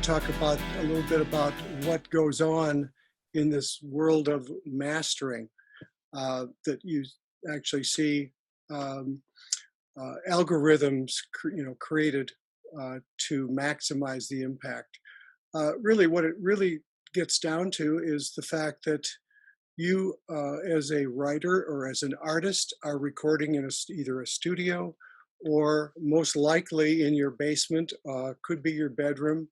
talk about a little bit about what goes on in this world of mastering that you actually see um, algorithms, created to maximize the impact. Really, what it really gets down to is the fact that you, as a writer or as an artist, are recording in either a studio or most likely in your basement, could be your bedroom,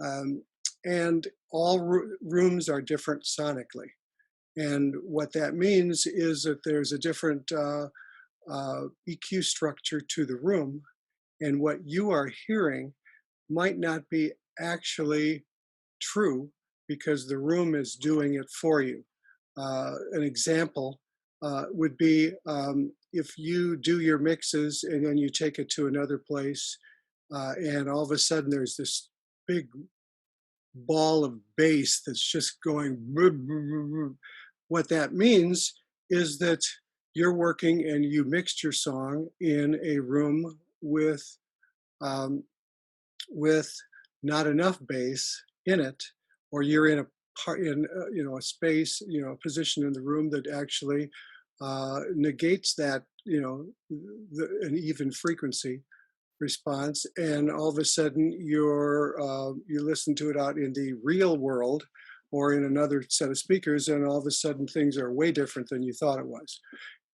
um, and all rooms are different sonically. And what that means is that there's a different EQ structure to the room, and what you are hearing might not be actually true because the room is doing it for you. An example would be if you do your mixes and then you take it to another place, and all of a sudden there's this big ball of bass that's just going. What that means is that you're working and you mixed your song in a room with um, with not enough bass in it, or you're in a part in a space, a position in the room that actually negates that, an even frequency response, and all of a sudden you listen to it out in the real world or in another set of speakers, and all of a sudden things are way different than you thought it was.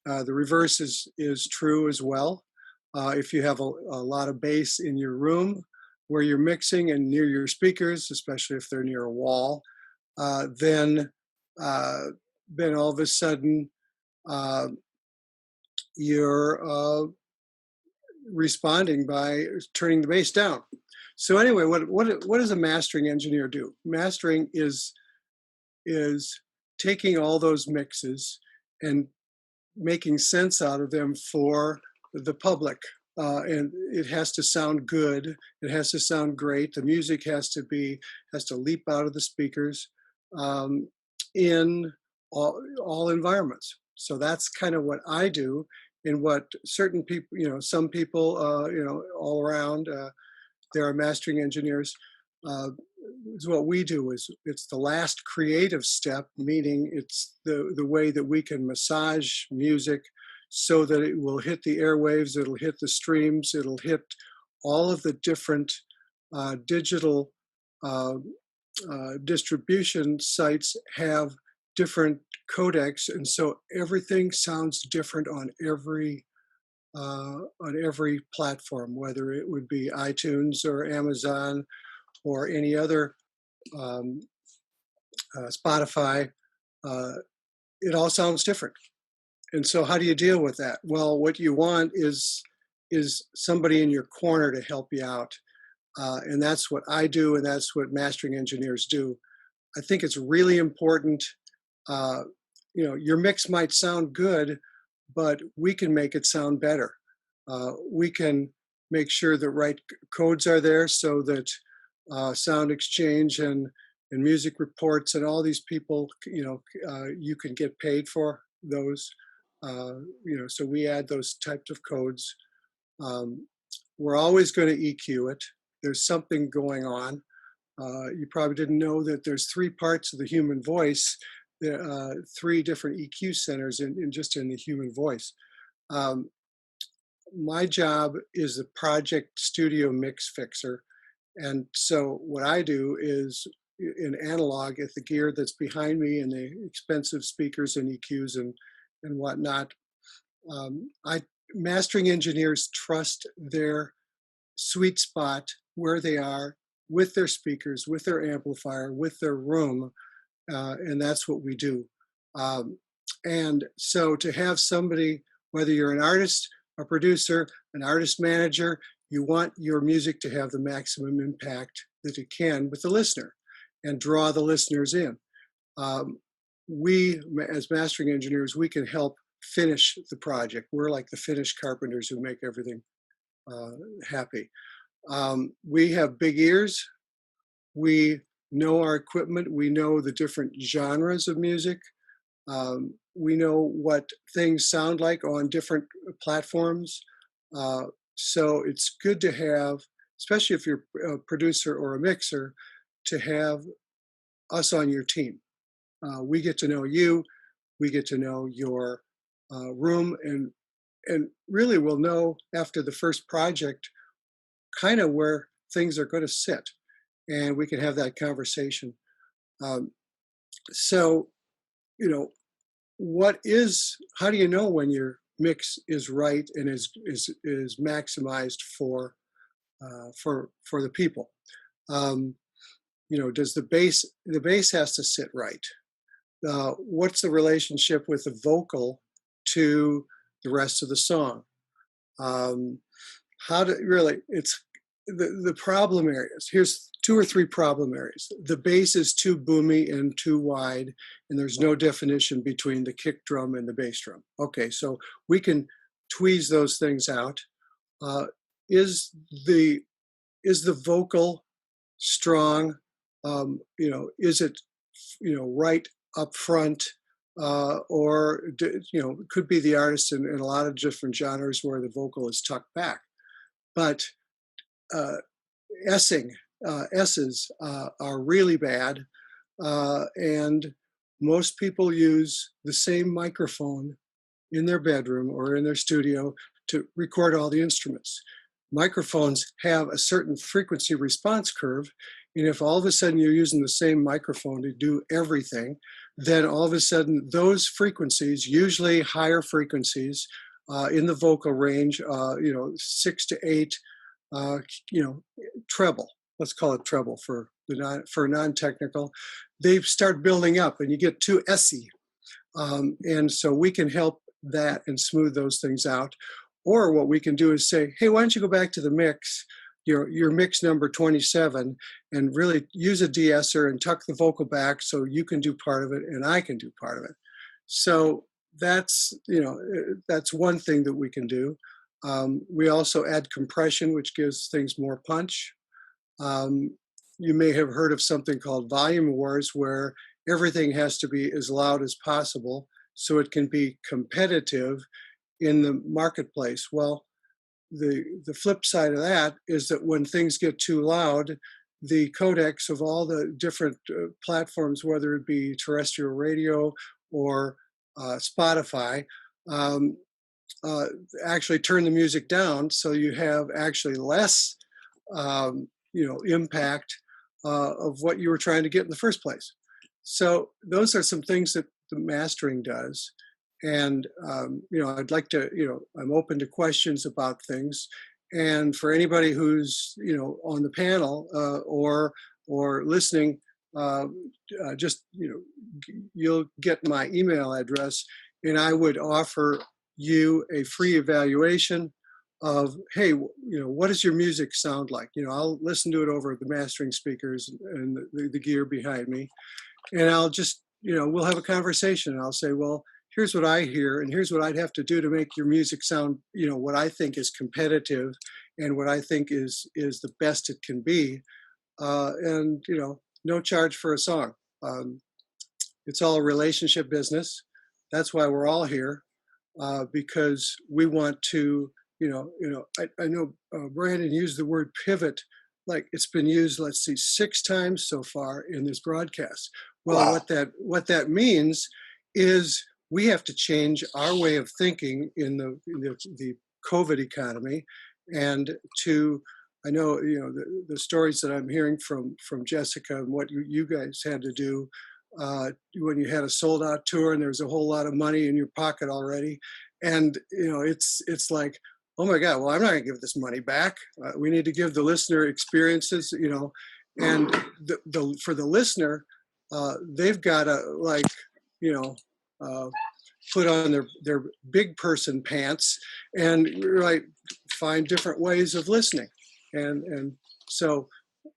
The reverse is true as well. If you have a lot of bass in your room where you're mixing and near your speakers, especially if they're near a wall, then all of a sudden uh, you're responding by turning the bass down. So anyway, what does a mastering engineer do? Mastering is taking all those mixes and making sense out of them for the public. And it has to sound good. It has to sound great. The music has to leap out of the speakers in all environments. So that's kind of what I do, and what certain people, some people, all around, there are mastering engineers. Is what we do is it's the last creative step, meaning it's the way that we can massage music so that it will hit the airwaves, it'll hit the streams, it'll hit all of the different digital distribution sites have different codecs, and so everything sounds different on every platform, whether it would be iTunes or Amazon or any other, um, Spotify. It all sounds different. And so how do you deal with that? Well, what you want is somebody in your corner to help you out. And that's what I do, and that's what mastering engineers do. I think it's really important. Your mix might sound good, but we can make it sound better. We can make sure the right codes are there so that Sound Exchange and music reports and all these people, you can get paid for those. So we add those types of codes. We're always going to EQ it. There's something going on. You probably didn't know that there's three parts of the human voice. There are three different EQ centers in just in the human voice. My job is the project studio mix fixer. And so what I do is in analog at the gear that's behind me and the expensive speakers and EQs and whatnot. Mastering engineers trust their sweet spot where they are with their speakers, with their amplifier, with their room, and that's what we do. And so to have somebody, whether you're an artist, a producer, an artist manager, you want your music to have the maximum impact that it can with the listener and draw the listeners in. We, as mastering engineers, we can help finish the project. We're like the finished carpenters who make everything happy. We have big ears. We know our equipment. We know the different genres of music. We know what things sound like on different platforms. So it's good to have especially if you're a producer or a mixer, to have us on your team. We get to know you, we get to know your room, and really we'll know after the first project kind of where things are going to sit, and we can have that conversation. Um, so, you know, how do you know when your mix is right and is maximized for the people? Um, does the bass has to sit right? What's the relationship with the vocal to the rest of the song? Um, how to really, it's the problem areas. Here's two or three problem areas. The bass is too boomy and too wide, and there's no definition between the kick drum and the bass drum. Okay, so we can tweeze those things out. Uh, is the is the vocal strong? Is it right up front? It could be the artist in a lot of different genres where the vocal is tucked back. But uh, S's are really bad, and most people use the same microphone in their bedroom or in their studio to record all the instruments. Microphones have a certain frequency response curve, and if all of a sudden you're using the same microphone to do everything, then all of a sudden those frequencies, usually higher frequencies in the vocal range, 6 to 8, uh, treble. Let's call it treble for non-technical. They start building up, and you get too essy, and so we can help that and smooth those things out. Or what we can do is say, hey, why don't you go back to the mix, your mix number 27, and really use a de-esser and tuck the vocal back so you can do part of it and I can do part of it. So that's one thing that we can do. We also add compression, which gives things more punch. You may have heard of something called volume wars, where everything has to be as loud as possible so it can be competitive in the marketplace. Well, the flip side of that is that when things get too loud, the codecs of all the different platforms, whether it be terrestrial radio or Spotify, um, actually turn the music down, so you have actually less impact of what you were trying to get in the first place. So those are some things that the mastering does. And I'd like to, I'm open to questions about things. And for anybody who's on the panel or listening, just you'll get my email address, and I would offer you a free evaluation of, hey, what does your music sound like? I'll listen to it over the mastering speakers and the gear behind me, and I'll just we'll have a conversation. And I'll say, well, here's what I hear, and here's what I'd have to do to make your music sound, what I think is competitive, and what I think is the best it can be, and no charge for a song. It's all a relationship business. That's why we're all here, because we want to, I know Brandon used the word pivot, like it's been used, let's see, 6 times so far in this broadcast. Well, wow. What that means is we have to change our way of thinking in the COVID economy, and I know the stories that I'm hearing from Jessica and what you guys had to do when you had a sold out tour and there's a whole lot of money in your pocket already, and it's like, oh my God, well, I'm not going to give this money back. We need to give the listener experiences, and for the listener, they've got to put on their big person pants and find different ways of listening. And so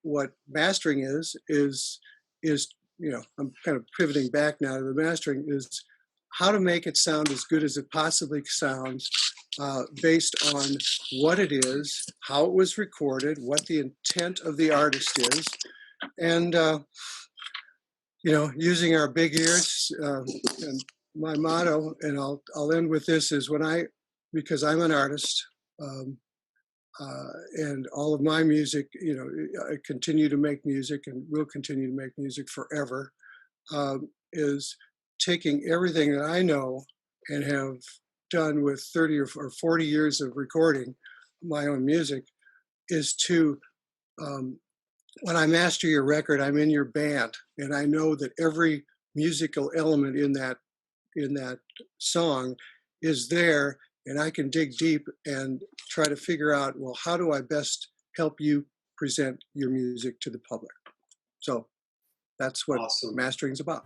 what mastering is I'm kind of pivoting back now to the mastering, is how to make it sound as good as it possibly sounds, based on what it is, how it was recorded, what the intent of the artist is, and using our big ears. And my motto, and I'll end with this, is because I'm an artist, and all of my music, you know, I continue to make music and will continue to make music forever, is taking everything that I know and have done with 30 or 40 years of recording my own music, is to, um, when I master your record, I'm in your band, and I know that every musical element in that song is there, and I can dig deep and try to figure out, well, how do I best help you present your music to the public? So that's what Awesome. mastering's about.